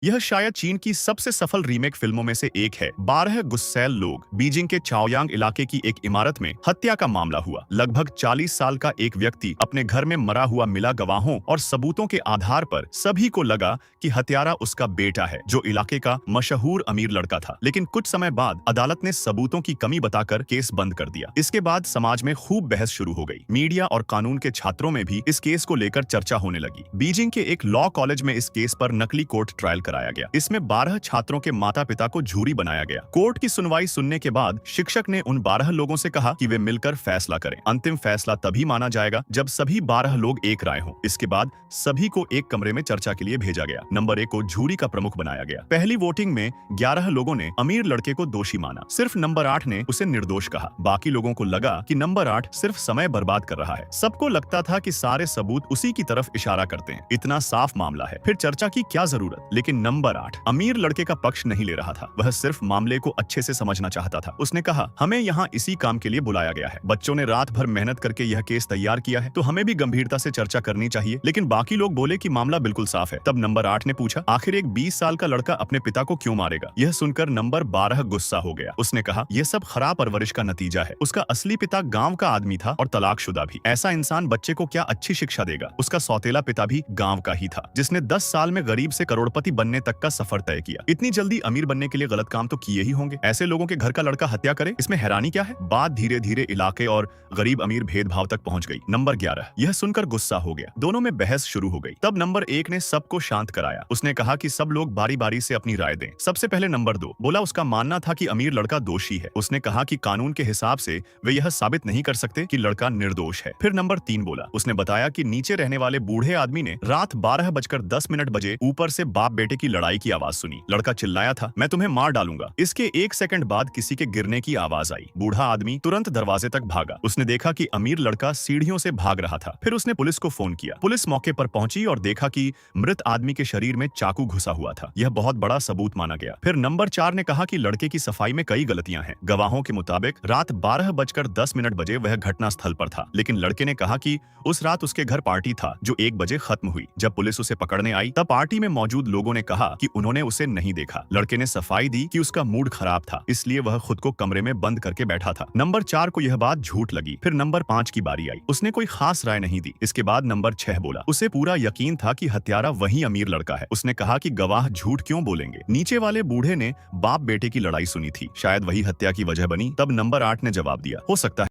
यह शायद चीन की सबसे सफल रीमेक फिल्मों में से एक है। 12 गुस्सैल लोग। बीजिंग के चाओयांग इलाके की एक इमारत में हत्या का मामला हुआ। लगभग 40 साल का एक व्यक्ति अपने घर में मरा हुआ मिला। गवाहों और सबूतों के आधार पर सभी को लगा कि हत्यारा उसका बेटा है, जो इलाके का मशहूर अमीर लड़का था। लेकिन कुछ समय बाद अदालत ने सबूतों की कमी बताकर केस बंद कर दिया। इसके बाद समाज में खूब बहस शुरू हो गई। मीडिया और कानून के छात्रों में भी इस केस को लेकर चर्चा होने लगी। बीजिंग के एक लॉ कॉलेज में इस केस पर नकली कोर्ट ट्रायल कराया गया। इसमें 12 छात्रों के माता पिता को जूरी बनाया गया। कोर्ट की सुनवाई सुनने के बाद शिक्षक ने उन 12 लोगों से कहा कि वे मिलकर फैसला करें। अंतिम फैसला तभी माना जाएगा जब सभी 12 लोग एक राय हों। इसके बाद सभी को एक कमरे में चर्चा के लिए भेजा गया। नंबर 1 को जूरी का प्रमुख बनाया गया। पहली वोटिंग में 11 लोगों ने अमीर लड़के को दोषी माना। सिर्फ नंबर 8 ने उसे निर्दोष कहा। बाकी लोगों को लगा कि नंबर 8 सिर्फ समय बर्बाद कर रहा है। सबको लगता था कि सारे सबूत उसी की तरफ इशारा करते हैं। इतना साफ मामला है, फिर चर्चा की क्या जरूरत। लेकिन नंबर 8 अमीर लड़के का पक्ष नहीं ले रहा था। वह सिर्फ मामले को अच्छे से समझना चाहता था। उसने कहा, हमें यहाँ इसी काम के लिए बुलाया गया है। बच्चों ने रात भर मेहनत करके यह केस तैयार किया है, तो हमें भी गंभीरता से चर्चा करनी चाहिए। लेकिन बाकी लोग बोले कि मामला बिल्कुल साफ है। तब नंबर 8 ने पूछा, आखिर एक 20 साल का लड़का अपने पिता को क्यों मारेगा? यह सुनकर नंबर 12 गुस्सा हो गया। उसने कहा, यह सब खराब परवरिश का नतीजा है। उसका असली पिता गांव का आदमी था और तलाकशुदा भी। ऐसा इंसान बच्चे को क्या अच्छी शिक्षा देगा? उसका सौतेला पिता भी गांव का ही था, जिसने 10 साल में गरीब से करोड़पति बनने तक का सफर तय किया। इतनी जल्दी अमीर बनने के लिए गलत काम तो किए ही होंगे। ऐसे लोगों के घर का लड़का हत्या करे, इसमें हैरानी क्या है? बात धीरे धीरे इलाके और गरीब अमीर भेदभाव तक पहुंच गई। नंबर 11 यह सुनकर गुस्सा हो गया। दोनों में बहस शुरू हो गई। तब नंबर 1 ने सबको शांत कराया। उसने कहा कि सब लोग बारी बारी से अपनी राय दें। सबसे पहले नंबर 2 बोला, उसका मानना था कि अमीर लड़का दोषी है। उसने कहा कि कानून के हिसाब से वे यह साबित नहीं कर सकते कि लड़का निर्दोष है। फिर नंबर 3 बोला। उसने बताया कि नीचे रहने वाले बूढ़े आदमी ने रात 12:10 बजे ऊपर से बाप बेटे की लड़ाई की आवाज सुनी। लड़का चिल्लाया था, मैं तुम्हें मार डालूंगा। इसके 1 सेकंड बाद किसी के गिरने की आवाज आई। बूढ़ा आदमी तुरंत दरवाजे तक भागा। उसने देखा कि अमीर लड़का सीढ़ियों से भाग रहा था। फिर उसने पुलिस को फोन किया। पुलिस मौके पर पहुंची और देखा कि मृत आदमी के शरीर में चाकू घुसा हुआ था। यह बहुत बड़ा सबूत माना गया। फिर नंबर 4 ने कहा कि लड़के की सफाई में कई गलतियां हैं। गवाहों के मुताबिक रात 12:10 बजे वह घटना स्थल पर था। लेकिन लड़के ने कहा कि उस रात उसके घर पार्टी था जो 1 बजे खत्म हुई। जब पुलिस उसे पकड़ने आई तब पार्टी में मौजूद लोगों ने कहा कि उन्होंने उसे नहीं देखा। लड़के ने सफाई दी कि उसका मूड खराब था, इसलिए वह खुद को कमरे में बंद करके बैठा था। नंबर 4 को यह बात झूठ लगी। फिर नंबर 5 की बारी आई। उसने कोई खास राय नहीं दी। इसके बाद नंबर 6 बोला। उसे पूरा यकीन था कि हत्यारा वही अमीर लड़का है। उसने कहा कि गवाह झूठ क्यों बोलेंगे। नीचे वाले बूढ़े ने बाप बेटे की लड़ाई सुनी थी, शायद वही हत्या की वजह बनी। तब नंबर 8 ने जवाब दिया, हो सकता है